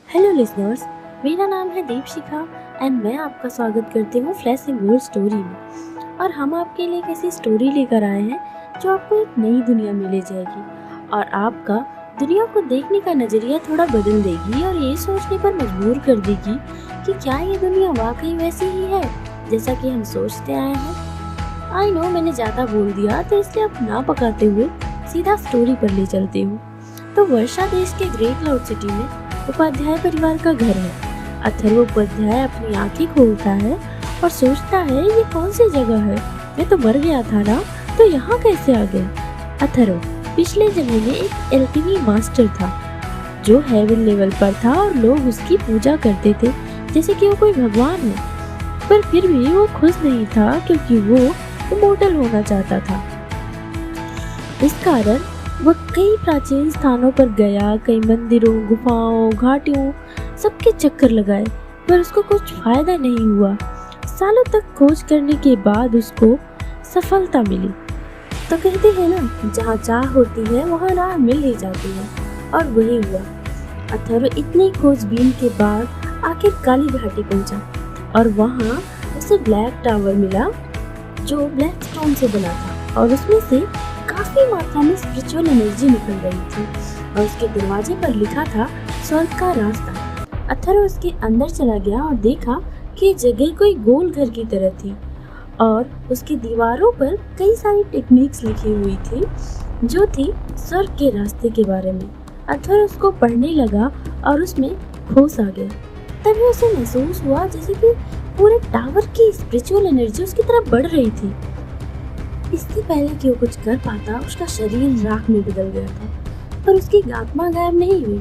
Hello listeners, मेरा नाम है दीपशिखा एंड मैं आपका स्वागत करती हूँ फ्लैशिंग वर्ल्ड स्टोरी में। और हम आपके लिए एक ऐसी स्टोरी लेकर आए हैं जो आपको एक नई दुनिया में ले जाएगी और आपका दुनिया को देखने का नजरिया थोड़ा बदल देगी और ये सोचने पर मजबूर कर देगी कि क्या ये दुनिया वाकई वैसी ही है जैसा कि हम सोचते आए हैं। आई नो मैंने ज़्यादा बोल दिया, तो इसलिए अब ना पकाते हुए सीधा स्टोरी पर ले चलती हूँ। तो वर्षा देश के ग्रेट क्लाउड सिटी में उपाध्याय परिवार का घर है। अथर्व उपाध्याय अपनी आंखें खोलता है और सोचता है ये कौन सी जगह है, मैं तो मर गया था ना, तो यहाँ कैसे आ गया। अथर्व पिछले जन्म में एक एल्केमी मास्टर था जो हेवन लेवल पर था और लोग उसकी पूजा करते थे जैसे कि वो कोई भगवान है। पर फिर भी वो खुश नहीं था क्योंकि वो इमोर्टल होना चाहता था। इस कारण वह कई प्राचीन स्थानों पर गया, कई मंदिरों, गुफाओं, घाटियों सबके चक्कर लगाए, पर उसको कुछ फायदा नहीं हुआ। सालों तक खोज करने के बाद उसको सफलता मिली। तो कहते हैं ना, जहाँ चाह होती है वहाँ राह मिल ही जाती है, और वही हुआ। अथर्व इतनी खोजबीन के बाद आखिर काली घाटी पहुंचा और वहाँ उसे ब्लैक टावर मिला जो ब्लैक स्टोन से बना था और उसमें से काफी मात्रा में स्पिरिचुअल एनर्जी निकल रही थी और उसके दरवाजे पर लिखा था स्वर्ग का रास्ता। अथर्व उसके अंदर चला गया और देखा कि ये जगह कोई गोल घर की तरह थी और उसकी दीवारों पर कई सारी टेक्निक्स लिखी हुई थी जो थी स्वर्ग के रास्ते के बारे में। अथर्व उसको पढ़ने लगा और उसमें होश आ गया। तभी उसे महसूस हुआ जैसे कि पूरे टावर की स्पिरिचुअल एनर्जी उसकी तरफ बढ़ रही थी। इससे पहले कि वो कुछ कर पाता, उसका शरीर राख में बदल गया था, पर उसकी आत्मा गायब नहीं हुई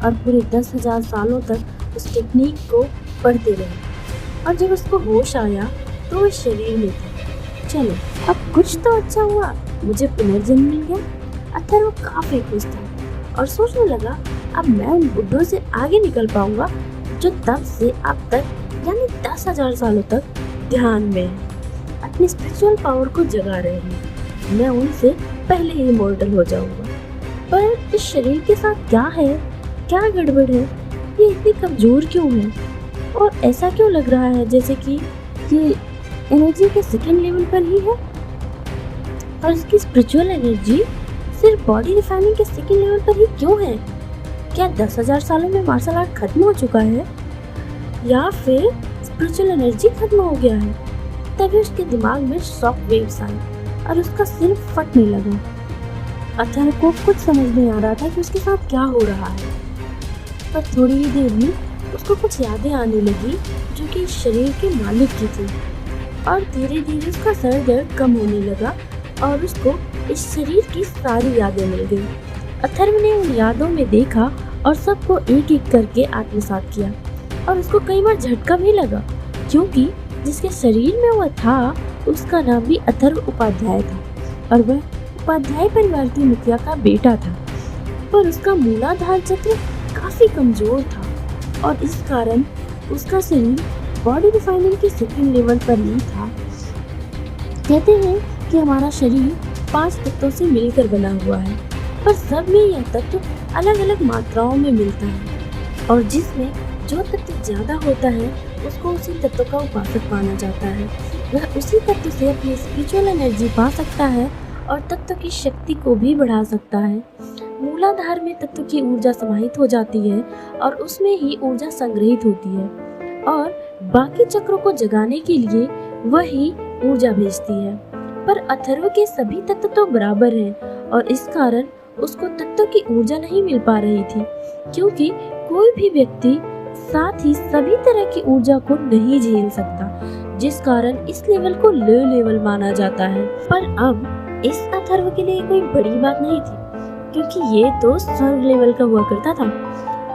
और पूरे 10,000 सालों तक उस टेक्निक को पढ़ते रहे। और जब उसको होश आया तो वो शरीर में था। चलो, अब कुछ तो अच्छा हुआ, मुझे पुनर्जन्म मिल गया। अथर्व काफी खुश था और सोचने लगा, अब मैं उन बुड्ढों से आगे निकल पाऊंगा जो तब से अब तक यानी 10,000 सालों तक ध्यान में है, अपनी स्पिरिचुअल पावर को जगा रहे हैं। मैं उनसे पहले ही इमॉर्टल हो जाऊंगा। पर इस शरीर के साथ क्या है, क्या गड़बड़ है, ये इतनी कमजोर क्यों है और ऐसा क्यों लग रहा है जैसे कि ये एनर्जी के सेकंड लेवल पर ही है और इसकी स्पिरिचुअल एनर्जी सिर्फ बॉडी रिफाइनिंग के सेकंड लेवल पर ही क्यों है। क्या 10,000 सालों में मार्शल आर्ट खत्म हो चुका है या फिर स्पिरिचुअल एनर्जी खत्म हो गया है। तभी उसके दिमाग में शॉक वेव्स आए और उसका सिर फटने लगा। अथर्व को कुछ समझ नहीं आ रहा था कि उसके साथ क्या हो रहा है, पर थोड़ी ही देर में उसको कुछ यादें आने लगी जो कि इस शरीर के मालिक की थी और धीरे धीरे उसका सर दर्द कम होने लगा और उसको इस शरीर की सारी यादें मिल गई। अथर्व ने उन यादों में देखा और सबको एक एक करके आत्मसात किया और उसको कई बार झटका भी लगा क्योंकि जिसके शरीर में वह था उसका नाम भी अथर्व उपाध्याय था और वह उपाध्याय परिवार के मुखिया का बेटा था। पर उसका मूलाधार चक्र काफी कमजोर था और इस कारण उसका शरीर बॉडी रिफाइनिंग के सेकंड लेवल पर नहीं था। कहते हैं कि हमारा शरीर 5 तत्वों से मिलकर बना हुआ है, पर सब में यह तत्व अलग अलग मात्राओं में मिलता है और जिसमें जो तत्व ज्यादा होता है उसको उसी तत्व का उपासक माना जाता है। वह उसी तत्व से अपनी स्पिरिचुअल एनर्जी पा सकता है और तत्व की शक्ति को भी बढ़ा सकता है। मूलाधार में तत्व की ऊर्जा समाहित हो जाती है और उसमें ही ऊर्जा संग्रहित होती है और बाकी चक्रों को जगाने के लिए वही ऊर्जा भेजती है। पर अथर्व के सभी तत्व तो बराबर हैं और इस कारण उसको तत्व की ऊर्जा नहीं मिल पा रही थी क्योंकि कोई भी व्यक्ति साथ ही सभी तरह की ऊर्जा को नहीं झेल सकता, जिस कारण इस लेवल को लो लेवल माना जाता है। पर अब इस अथर्व के लिए कोई बड़ी बात नहीं थी क्योंकि ये तो स्वर्ग लेवल का हुआ करता था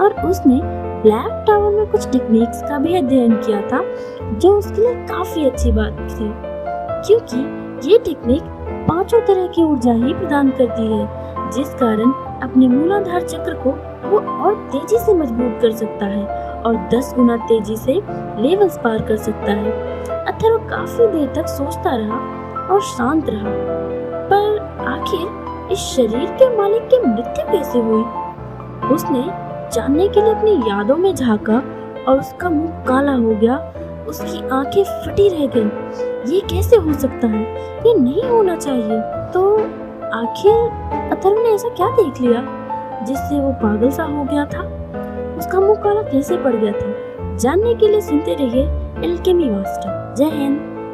और उसने ब्लैक टावर में कुछ टेक्निक्स का भी अध्ययन किया था जो उसके लिए काफी अच्छी बात थी क्योंकि ये टेक्निक 5 तरह की ऊर्जा ही प्रदान करती है, जिस कारण अपने मूलाधार चक्र को वो और तेजी से मजबूत कर सकता है और 10 गुना तेजी से लेवल्स पार कर सकता है। अथर्व काफी देर तक सोचता रहा और शांत रहा, पर आखिर इस शरीर के मालिक की मृत्यु कैसे हुई। उसने जानने के लिए अपनी यादों में झांका और उसका मुंह काला हो गया, उसकी आंखें फटी रह गईं। ये कैसे हो सकता है? ये नहीं होना चाहिए। तो आखिर अथर्व ने ऐसा क्या देख लिया जिससे वो पागल सा हो गया था? उसका मुंह काला कैसे पड़ गया था? जानने के लिए सुनते रहिए एल्केमी मास्टर। जय हिंद।